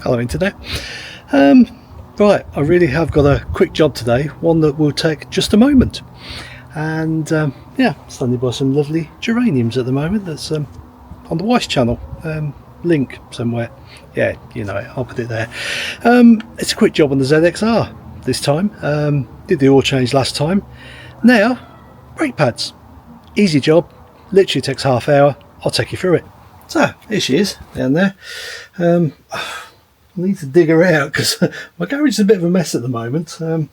Hello Internet. Right, I really have got a quick job today, one that will take just a moment. And yeah, standing by some lovely geraniums at the moment. That's on the Weiss channel, link somewhere. Yeah, you know it, I'll put it there. It's a quick job on the ZX9R this time. Did the oil change last time. Now, brake pads. Easy job, literally takes half hour. I'll take you through it. So, here she is, down there. I need to dig her out because my garage is a bit of a mess at the moment. I'll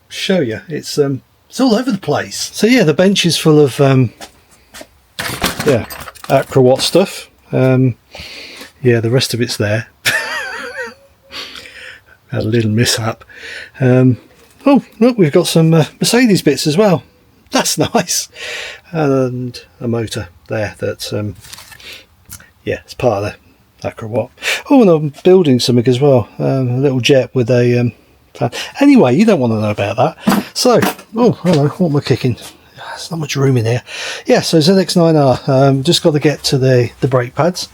show you, it's all over the place. So yeah, the bench is full of yeah, Acro Watt stuff. Yeah, the rest of it's there. Had a little mishap. Oh look, we've got some Mercedes bits as well. That's nice. And a motor there that's yeah, it's part of the Acro Watt. Oh, and I'm building something as well, a little jet with a fan. Anyway, you don't want to know about that. So, oh hello, what am I kicking? There's not much room in here. Yeah, so ZX9R, just got to get to the brake pads,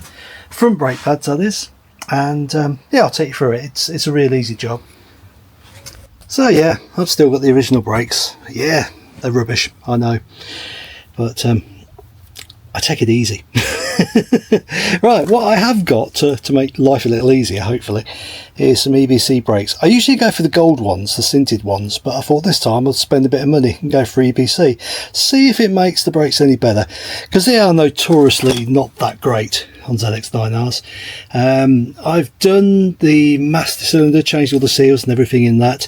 front brake pads that is, and yeah, I'll take you through it. It's a real easy job. So yeah, I've still got the original brakes. Yeah, they're rubbish, I know, but I take it easy. Right, what I have got to make life a little easier, hopefully, is some EBC brakes. I usually go for the gold ones, the sinted ones, but I thought this time I'd spend a bit of money and go for EBC. See if it makes the brakes any better, because they are notoriously not that great on ZX9Rs. I've done the master cylinder, changed all the seals and everything in that,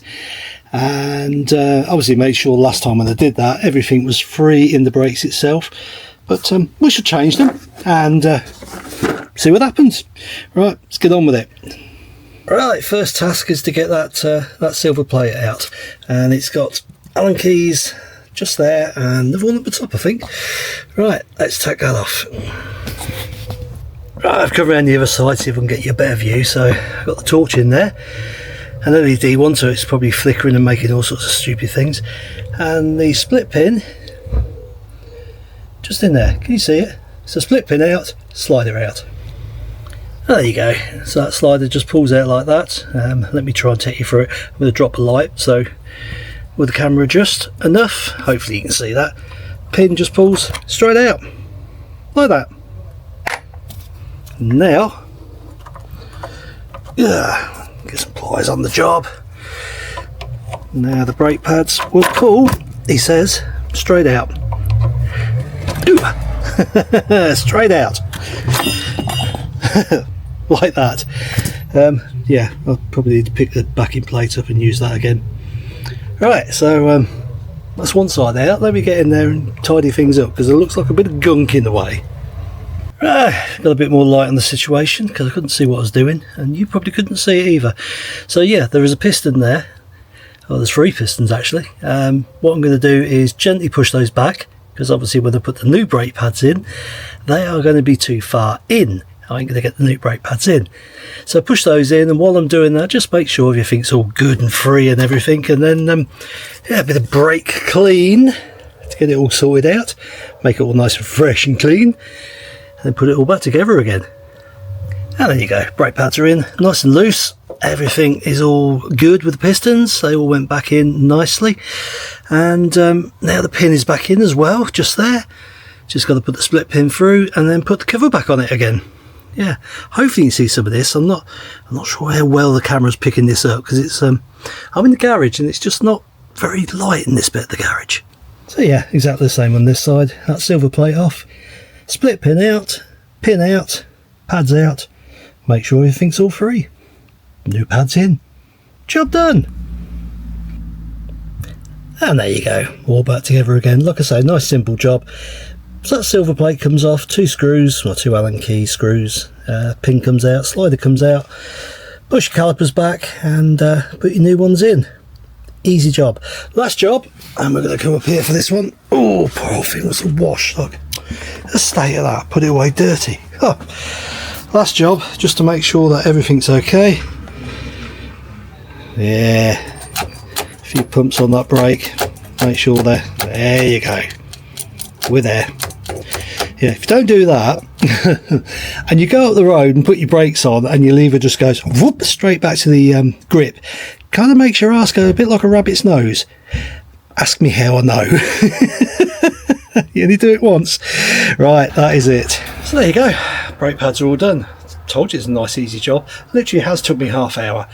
and obviously made sure last time when I did that everything was free in the brakes itself. But we should change them and see what happens. Right, let's get on with it. Right, first task is to get that silver plate out, and it's got Allen keys just there and the one at the top, I think. Right, let's take that off. Right, I've covered around the other side, see if I can get you a better view. So I've got the torch in there, an LED one, so it's probably flickering and making all sorts of stupid things, and the split pin just in there. Can you see it? So split pin out, slider out. There you go. So that slider just pulls out like that. Let me try and take you through it with a drop of light. So with the camera just enough, hopefully you can see that. Pin just pulls straight out like that. Now, yeah, get some pliers on the job. Now the brake pads will pull, he says, straight out. Straight out. Like that. Yeah, I'll probably need to pick the backing plate up and use that again. Right, so that's one side out. Let me get in there and tidy things up, because it looks like a bit of gunk in the way. Got a bit more light on the situation because I couldn't see what I was doing, and you probably couldn't see it either. So yeah, there is a piston there. Oh, there's 3 pistons actually. What I'm going to do is gently push those back, because obviously when I put the new brake pads in, they are going to be too far in. I ain't going to get the new brake pads in. So push those in, and while I'm doing that, just make sure everything's all good and free and everything, and then yeah, a bit of brake clean to get it all sorted out, make it all nice and fresh and clean, and then put it all back together again. And there you go, brake pads are in, nice and loose. Everything is all good with the pistons, they all went back in nicely, and now the pin is back in as well, just there. Just got to put the split pin through and then put the cover back on it again. Yeah, hopefully you can see some of this. I'm not sure how well the camera's picking this up, because it's I'm in the garage and it's just not very light in this bit of the garage. So yeah, exactly the same on this side. That silver plate off, split pin out, pads out, make sure everything's all free. New pads in, job done. And there you go, all back together again. Like I say, nice simple job. So that silver plate comes off, 2 screws, well 2 Allen key screws, pin comes out, slider comes out, push your calipers back and put your new ones in. Easy job. Last job, and we're going to come up here for this one. Oh, poor old thing was a wash, look. The state of that, put it away dirty. Oh. Last job, just to make sure that everything's okay. Yeah, a few pumps on that brake, make sure there you go, we're there. Yeah, if you don't do that, and you go up the road and put your brakes on, and your lever just goes whoop straight back to the grip, kind of makes your ass go a bit like a rabbit's nose. Ask me how I know. You only do it once. Right, that is it. So there you go, brake pads are all done. Told you it's a nice easy job. Literally has took me half hour.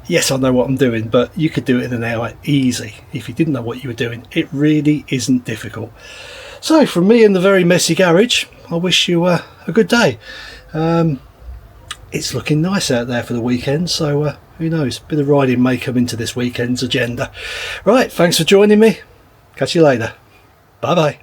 Yes, I know what I'm doing, but you could do it in an hour easy if you didn't know what you were doing. It really isn't difficult. So from me in the very messy garage, I wish you a good day. It's looking nice out there for the weekend, so who knows, a bit of riding may come into this weekend's agenda. Right, thanks for joining me. Catch you later. Bye bye.